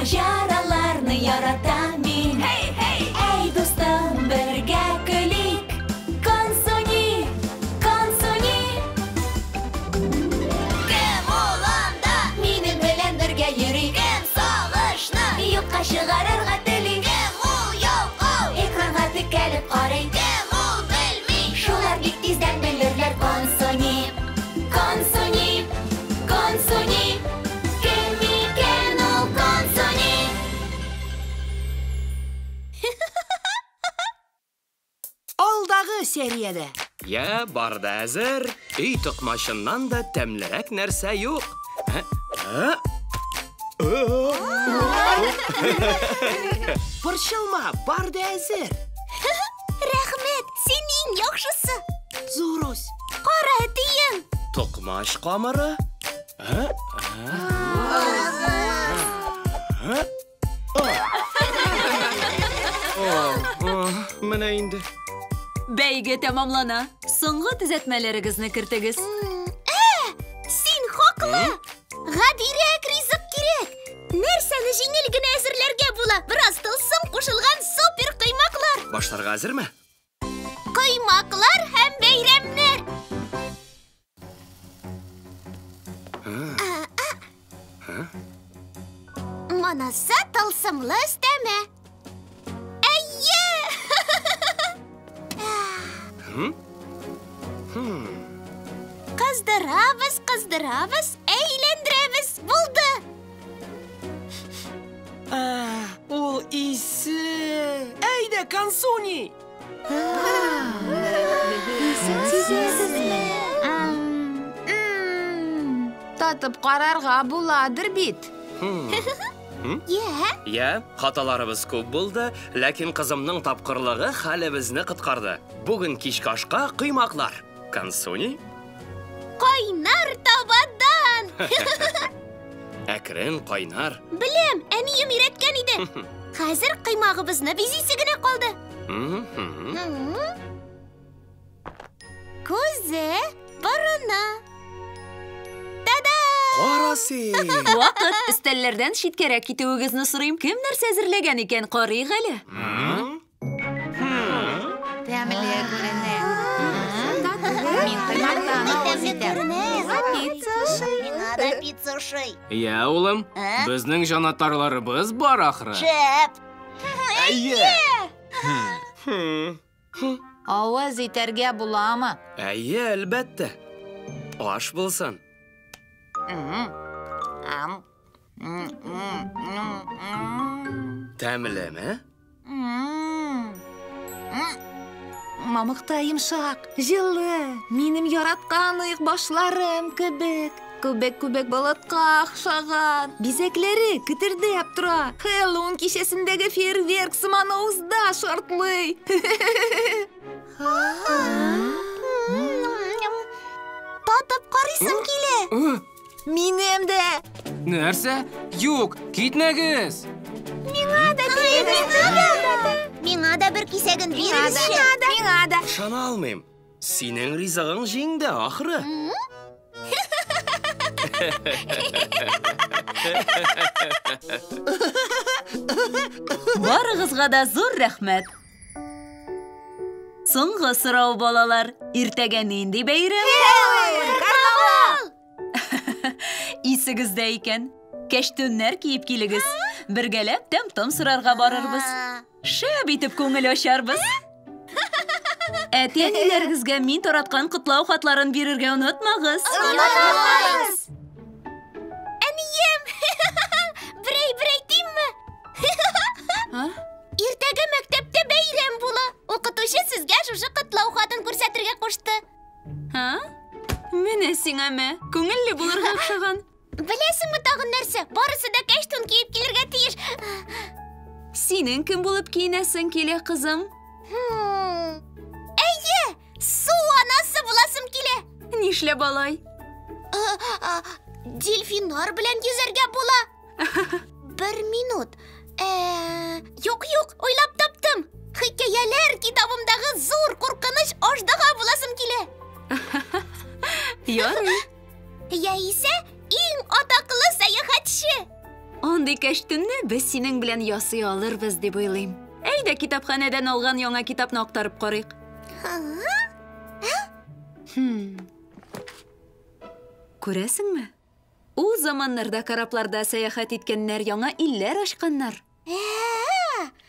Maceralarni yaratam men. Ey do'stim, birga kulik. Konsoni, konsoni. Kim olanda mening bilan birga yuring. Kim sog'ishni yo'qqa chiqararga tiling. Kim u yolg'on ekronga tikilib qarang. Kim u bilmay shular tezdan bilirlar. Konsoni, konsoni, konsoni. Kim ekan u konsoni? Alдағы seriyada. Ya, barda hazır. Uy to'qmashindan da tamliroq narsa yo'q. Pırşılma, barda hazır. Rahmat, sening yaxshisi. Zo'ros. Qora diyim. To'qmash qamiri? Mana endi. Beyge tamamlana. So'nggi tuzatmalarigizni kiritigiz. Sen haqli. G'adirak rizq kerak. Narsani yengilgina asirlarga bo'la. Biroz tılsım qo'shilgan super quymoqlar. Boshlarga hazırmi? Quymoqlar ham bayramlar. Manasa tılsımlı isteme. Ayye! Qizdiramiz, eğlendiramiz. Bo'ldi. Ol isi. Eyde konsoni. Tatib qararga bo'ladir bit. Ya, xatolarimiz ko'p bo'ldi, lekin qizimning topqirligi hali bizni qutqardi. Bugun kechki oshga quymoqlar. Konsoni? Qaynar tovadan. Akrin qaynar. Bilim, aniyim yaratgan edi. Hozir qiymog'imizni bizisigina qoldi. Ko'zi, burni. Tada! Qorasi. Vaqt istallardan shitkarak ketuvigizni so'rayim. Kim narsa hazırlagan ekan, qori hali. Familiya ko'rinadi. Men qiymatdan Pizza shay. Ya, o'g'lim, bizning janotarlarimiz bor axir. Chep. Ayya. ovoz yetarga bo'ladimi? Ayya, albatta. Osh bo'lsin. Ta'mlimi? Mamıqta yumshoq, жылы. Menim yaratgan boshlarım kibik. Көбек балатқа ақшаған. Безеклері кітірдеп тұра. Хэллоуин кешесіндегі фейерверк сыман ауызда шартлый. Татып қарайсым келе. Менем де. Нәрсе? Yo'q, ketmagiz. Миңа да бір кисәген беріңізші. Миңа да. Шана алмайм. Сенің ризығың жеңді, ақыры. Барыгызга да зур рәхмәт. Соңгы сорау балалар, иртәгә нинди бәйрәм? Карнавал! Исегездә икән. Кәштүннәр киеп килегез. Бергәләп тәм-том сорарга барырбыз. Шәп итеп күңел ачарбыз. Әти-әниләрегезгә мин тараткан котлау хатларын бирергә онытмагыз. Unutmaz. Әнием! Бірей деймі? Иртәгә мәктәптә бәйрәм була. Укытучы сезгә шушы котлау хатын күрсәтергә кушты. Менә сиңәме? Күңелле булырга охшаган. Беләсеңме тагын нәрсә? Барысы да кәштүн киеп килергә тиеш. Синең кем булып киенәсең килә, кызым? Әйе, су анасы буласым килә. Нишлә балай? Дельфиннар белән йөзәргә була. 1 минут. Юк, ойлап таптым. Хикәяләр китабымдагы зур куркыныч аждаһа буласым килә. Ярый. Яисә иң атаклы сәяхәтче. Андый кәштүнне без синең белән ясый алырбыз дип уйлыйм. Әйдә китапханәдән алган яңа китапны актарып карыйк. Күрәсеңме? Ул заманнарда корабларда сәяхәт иткәннәр яңа илләр ачканнар.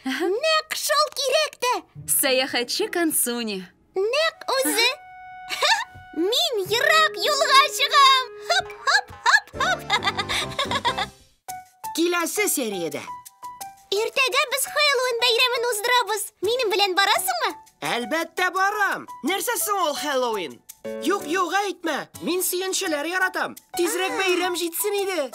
Нәк шул кирәк тә. Сәяхәтче Консуни. Нәк үзе. Мин ерак юлга чыгам. Хоп, хоп, хоп, хоп. Киләсе сериядә. Иртәгә без Хэллоуин бәйрәмен уздырабыз. Минем белән барасыңмы? Әлбәттә барам. Нәрсә соң ул Хэллоуин? Юк, әйтмә. Мин сөенчеләр яратам. Тизрәк бәйрәм җитсен иде.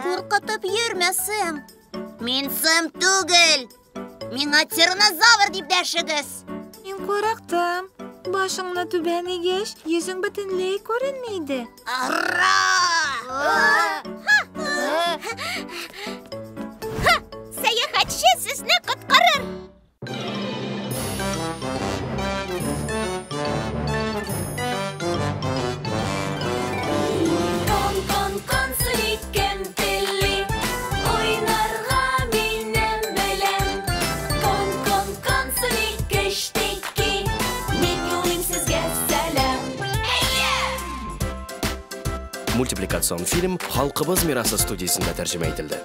Куркытып йөрмә, Сэм. Мин Сэм түгел. Миңа тиранозавр дип дәшегез. Мин курыктым. Башыңны түбән игеш, йөзең бөтенләй күренмәйде. Сәяхәтче сезне коткарыр. Мультипликацион фильм Халкыбыз мирасы студиясында тәрҗемә ителде.